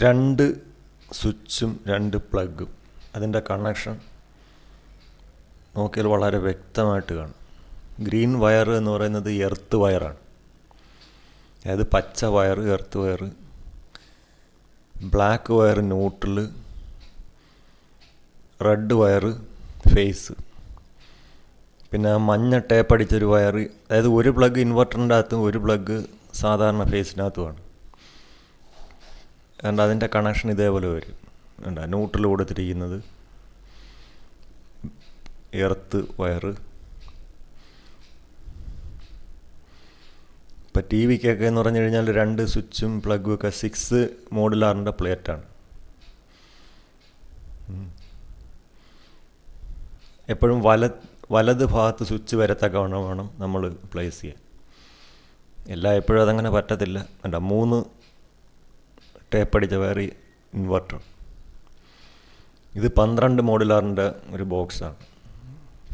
രണ്ട് സ്വിച്ചും രണ്ട് പ്ലഗും അതിൻ്റെ കണക്ഷൻ നോക്കിയാൽ വളരെ വ്യക്തമായിട്ട് കാണും. ഗ്രീൻ വയർ എന്ന് പറയുന്നത് എർത്ത് വയറാണ്. അതായത് പച്ച wire earth wire, black wire neutral, red wire phase. പിന്നെ മഞ്ഞ ടേപ്പ് അടിച്ചൊരു വയർ, അതായത് ഒരു പ്ലഗ് ഇൻവെർട്ടറിൻ്റെ അകത്തും ഒരു പ്ലഗ് സാധാരണ ഫേസിനകത്തുമാണ്. അതുകൊണ്ട് അതിൻ്റെ കണക്ഷൻ ഇതേപോലെ വരും. ന്യൂട്രൽ കൊടുത്തിരിക്കുന്നത് എർത്ത് വയർ. ഇപ്പം ടി വിക്കൊക്കെ എന്ന് പറഞ്ഞു കഴിഞ്ഞാൽ രണ്ട് സ്വിച്ചും പ്ലഗും ഒക്കെ 6 മോഡുലാറിൻ്റെ പ്ലേറ്റാണ്. എപ്പോഴും വലത് ഭാഗത്ത് സ്വിച്ച് വരത്തക്കവണ്ണം വേണം നമ്മൾ പ്ലേസ് ചെയ്യാൻ. എപ്പോഴും അതങ്ങനെ പറ്റത്തില്ല. 3 ടേപ്പടിച്ച വയർ ഇൻവെർട്ടർ. ഇത് 12 മോഡുലാറിൻ്റെ ഒരു ബോക്സാണ്.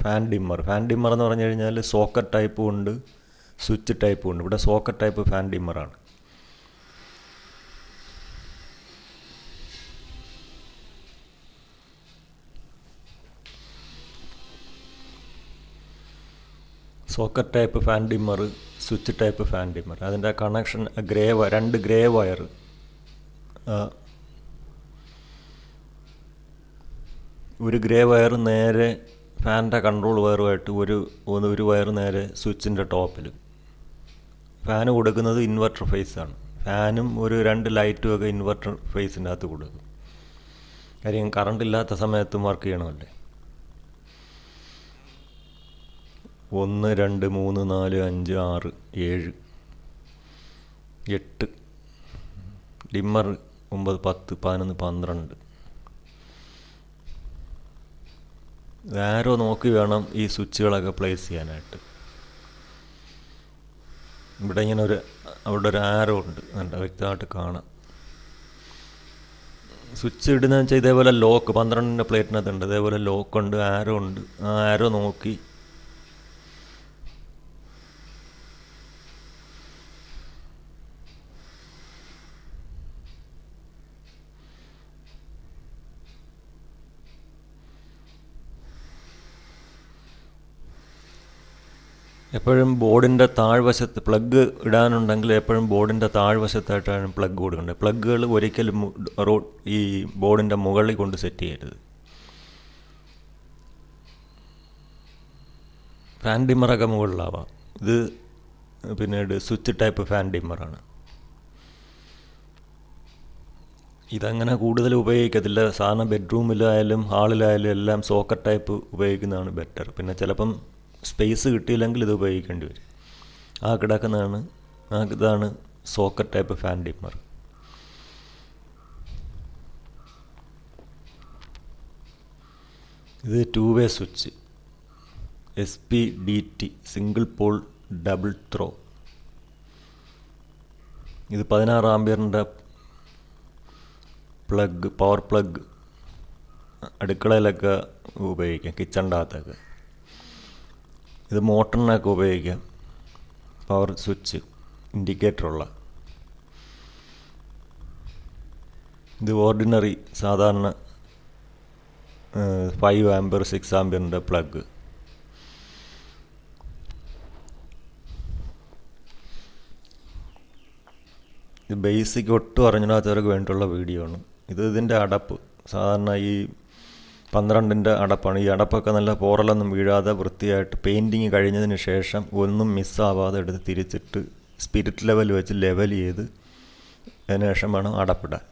ഫാൻ ഡിമ്മർ എന്ന് പറഞ്ഞു കഴിഞ്ഞാൽ സോക്കറ്റ് ടൈപ്പും ഉണ്ട്, സ്വിച്ച് ടൈപ്പും ഉണ്ട്. ഇവിടെ സോക്കറ്റ് ടൈപ്പ് ഫാൻ ഡിമ്മറാണ്. Socket type fan dimmer, switch type fan dimmer. അതിൻ്റെ കണക്ഷൻ രണ്ട് ഗ്രേ വയർ, ഒരു ഗ്രേ വയർ നേരെ ഫാനിൻ്റെ കൺട്രോൾ വയറുമായിട്ട് ഒരു വയർ നേരെ സ്വിച്ചിൻ്റെ ടോപ്പിൽ. ഫാന് കൊടുക്കുന്നത് ഇൻവെർട്ടർ ഫേസാണ്. ഫാനും ഒരു 2 ലൈറ്റും ഒക്കെ ഇൻവെർട്ടർ ഫേസിൻ്റെ അകത്ത് കൊടുക്കും. കാര്യം കറണ്ട് ഇല്ലാത്ത സമയത്തും വർക്ക് ചെയ്യണമല്ലേ. 1 2 3 4 5 6 7 8 ഡിമ്മർ 9 10 11 12. ആരോ നോക്കി വേണം ഈ സ്വിച്ചുകളൊക്കെ പ്ലേസ് ചെയ്യാനായിട്ട്. ഇവിടെ ഇങ്ങനെ അവിടെ ഒരു ആരോ ഉണ്ട്, നല്ല വ്യക്തമായിട്ട് കാണാം. സ്വിച്ച് ഇടുന്നതെന്ന് വെച്ചാൽ ഇതേപോലെ ലോക്ക് 12ൻ്റെ പ്ലേറ്റിനകത്തുണ്ട്, ഇതേപോലെ ലോക്കുണ്ട്, ആരോ ഉണ്ട്. ആ ആരോ നോക്കി എപ്പോഴും ബോർഡിൻ്റെ താഴ്വശത്ത് പ്ലഗ് ഇടാനുണ്ടെങ്കിൽ എപ്പോഴും ബോർഡിൻ്റെ താഴ്വശത്തായിട്ടാണ് പ്ലഗ് കൊടുക്കേണ്ടത്. പ്ലഗുകൾ ഒരിക്കലും ഈ ബോർഡിൻ്റെ മുകളിൽ കൊണ്ട് സെറ്റ് ചെയ്യരുത്. ഫാൻ ഡിമ്മറൊക്കെ മുകളിലാവാം. ഇത് പിന്നീട് സ്വിച്ച് ടൈപ്പ് ഫാൻ ഡിമ്മറാണ്. ഇതങ്ങനെ കൂടുതൽ ഉപയോഗിക്കത്തില്ല. സാധാരണ ബെഡ്റൂമിലായാലും ഹാളിലായാലും എല്ലാം സോക്കറ്റ് ടൈപ്പ് ഉപയോഗിക്കുന്നതാണ് ബെറ്റർ. പിന്നെ ചിലപ്പം സ്പേസ് കിട്ടിയില്ലെങ്കിൽ ഇത് ഉപയോഗിക്കേണ്ടി വരും. ഇതാണ് സോക്കറ്റ് ടൈപ്പ് ഫാൻ ഡിമ്മർ. ഇത് 2 way switch, SPDT single pole double throw. ഇത് 16 ആംപിയറിൻ്റെ പ്ലഗ്, പവർ പ്ലഗ്. അടുക്കളയിലൊക്കെ ഉപയോഗിക്കാം, കിച്ചണിൻ്റെ അകത്തൊക്കെ. ഇത് മോട്ടറിനൊക്കെ ഉപയോഗിക്കാം. പവർ സ്വിച്ച്, ഇൻഡിക്കേറ്ററുള്ള. ഇത് ഓർഡിനറി സാധാരണ 5 ആംപിയർ 6 ആംപിയറിൻ്റെ പ്ലഗ്. ഇത് ബേസിക് ഒട്ടും അറിഞ്ഞിടാത്തവർക്ക് വേണ്ടിയുള്ള വീഡിയോ ആണ്. ഇതിൻ്റെ അടപ്പ് സാധാരണ ഈ 12ൻ്റെ അടപ്പാണ്. ഈ അടപ്പൊക്കെ നല്ല പോറലൊന്നും വീഴാതെ വൃത്തിയായിട്ട് പെയിൻറ്റിങ് കഴിഞ്ഞതിന് ശേഷം ഒന്നും മിസ്സാവാതെ എടുത്ത് തിരിച്ചിട്ട് സ്പിരിറ്റ് ലെവൽ വെച്ച് ലെവൽ ചെയ്ത് അതിന് ശേഷം വേണം അടപ്പിടാൻ.